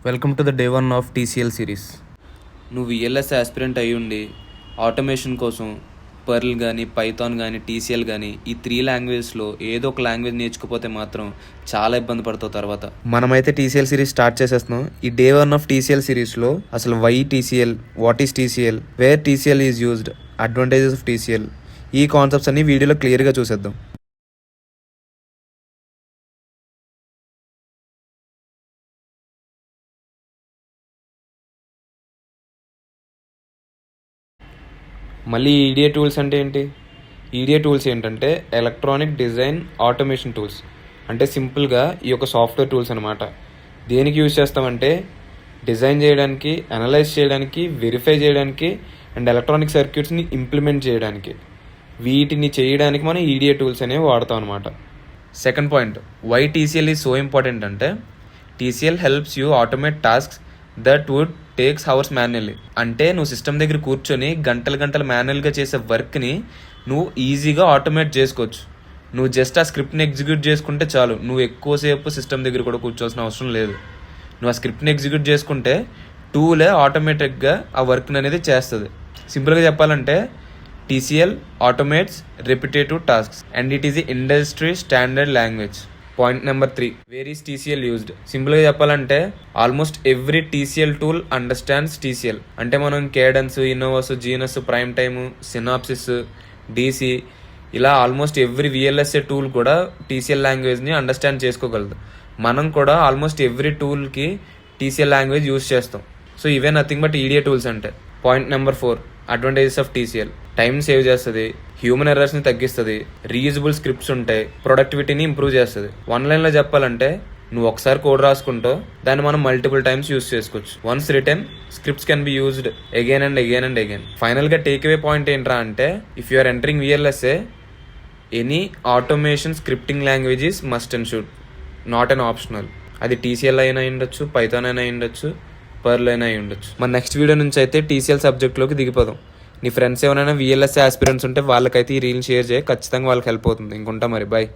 Welcome to the day 1 of TCL series. నువ్వు VLS aspirant అయి ఉండి ఆటోమేషన్ కోసం పర్ల్ కానీ పైథాన్ కానీ టీసీఎల్ కానీ ఈ 3 లాంగ్వేజెస్లో ఏదో ఒక లాంగ్వేజ్ నేర్చుకోపోతే మాత్రం చాలా ఇబ్బంది పడతావు తర్వాత. మనమైతే టీసీఎల్ సిరీస్ స్టార్ట్ చేసేస్తున్నాం. ఈ డే 1 ఆఫ్ టీసీఎల్ సిరీస్లో అసలు why TCL, what is TCL, where TCL is used, advantages of TCL, ఈ కాన్సెప్ట్స్ అన్ని వీడియోలో క్లియర్గా చూసేద్దాం. మళ్ళీ ఈడిఏ టూల్స్ అంటే ఏంటి? ఈడిఏ టూల్స్ ఏంటంటే ఎలక్ట్రానిక్ డిజైన్ ఆటోమేషన్ టూల్స్. అంటే సింపుల్గా ఈ యొక్క సాఫ్ట్వేర్ టూల్స్ అనమాట. దేనికి యూజ్ చేస్తామంటే డిజైన్ చేయడానికి, అనలైజ్ చేయడానికి, వెరిఫై చేయడానికి అండ్ ఎలక్ట్రానిక్ సర్క్యూట్స్ని ఇంప్లిమెంట్ చేయడానికి. వీటిని చేయడానికి మనం ఈడిఏ టూల్స్ అనేవి వాడతాం అనమాట. Second point, why TCL is so important అంటే TCL helps you automate tasks that would takes hours manually. అంటే నువ్వు సిస్టమ్ దగ్గర కూర్చొని గంటలు మాన్యువల్గా చేసే వర్క్ని నువ్వు ఈజీగా ఆటోమేట్ చేసుకోవచ్చు. నువ్వు జస్ట్ ఆ స్క్రిప్ట్ని ఎగ్జిక్యూట్ చేసుకుంటే చాలు. నువ్వు ఎక్కువసేపు సిస్టమ్ దగ్గర కూడా కూర్చోవాల్సిన అవసరం లేదు. నువ్వు ఆ స్క్రిప్ట్ని ఎగ్జిక్యూట్ చేసుకుంటే టూలే ఆటోమేటిక్గా ఆ వర్క్ని అనేది చేస్తుంది. సింపుల్గా చెప్పాలంటే TCL automates repetitive tasks and it is the industry standard language. Point number 3, where is TCL used? సింపుల్గా చెప్పాలంటే almost every TCL tool understands TCL. అంటే మనం Cadence, Innovus, Genus, prime time, Synopsys, DC ఇలా ఆల్మోస్ట్ ఎవ్రీ విఎల్ఎస్ఏ టూల్ కూడా TCL లాంగ్వేజ్ని understand చేసుకోగలదు. మనం కూడా ఆల్మోస్ట్ ఎవ్రీ టూల్కి టీసీఎల్ లాంగ్వేజ్ యూజ్ చేస్తాం. సో ఇవే నథింగ్ బట్ ఈడిఏ టూల్స్ అంటే. Point number 4, advantages of TCL. Time save చేస్తుంది, హ్యూమన్ ఎర్రర్స్ని తగ్గిస్తుంది, రీయూజబుల్ స్క్రిప్ట్స్ ఉంటాయి, ప్రొడక్టివిటీని ఇంప్రూవ్ చేస్తుంది. 1 లైన్లో చెప్పాలంటే నువ్వు ఒకసారి కోడ్ రాసుకుంటూ దాన్ని మనం మల్టిపుల్ టైమ్స్ యూజ్ చేసుకోవచ్చు. Once written scripts can be used again and again and again. ఫైనల్గా టేక్ అవే పాయింట్ ఏంట్రా అంటే if you are entering VLSI, any automation scripting language is must and should, not an optional. అది TCL అయినా ఉండొచ్చు, Python అయినా ఉండొచ్చు, pearl అయినా ఉండొచ్చు. మన నెక్స్ట్ వీడియో నుంచి అయితే టీసీఎల్ సబ్జెక్ట్లోకి దిగిపోదాం. నీ ఫ్రెండ్స్ ఎవరైనా విఎల్ఎస్ఏ ఆస్పిరెంట్స్ ఉంటే వాళ్ళకైతే ఈ రీల్ షేర్ చేయి, ఖచ్చితంగా వాళ్ళకి హెల్ప్ అవుతుంది. ఇంకుంటా మరి, బాయ్.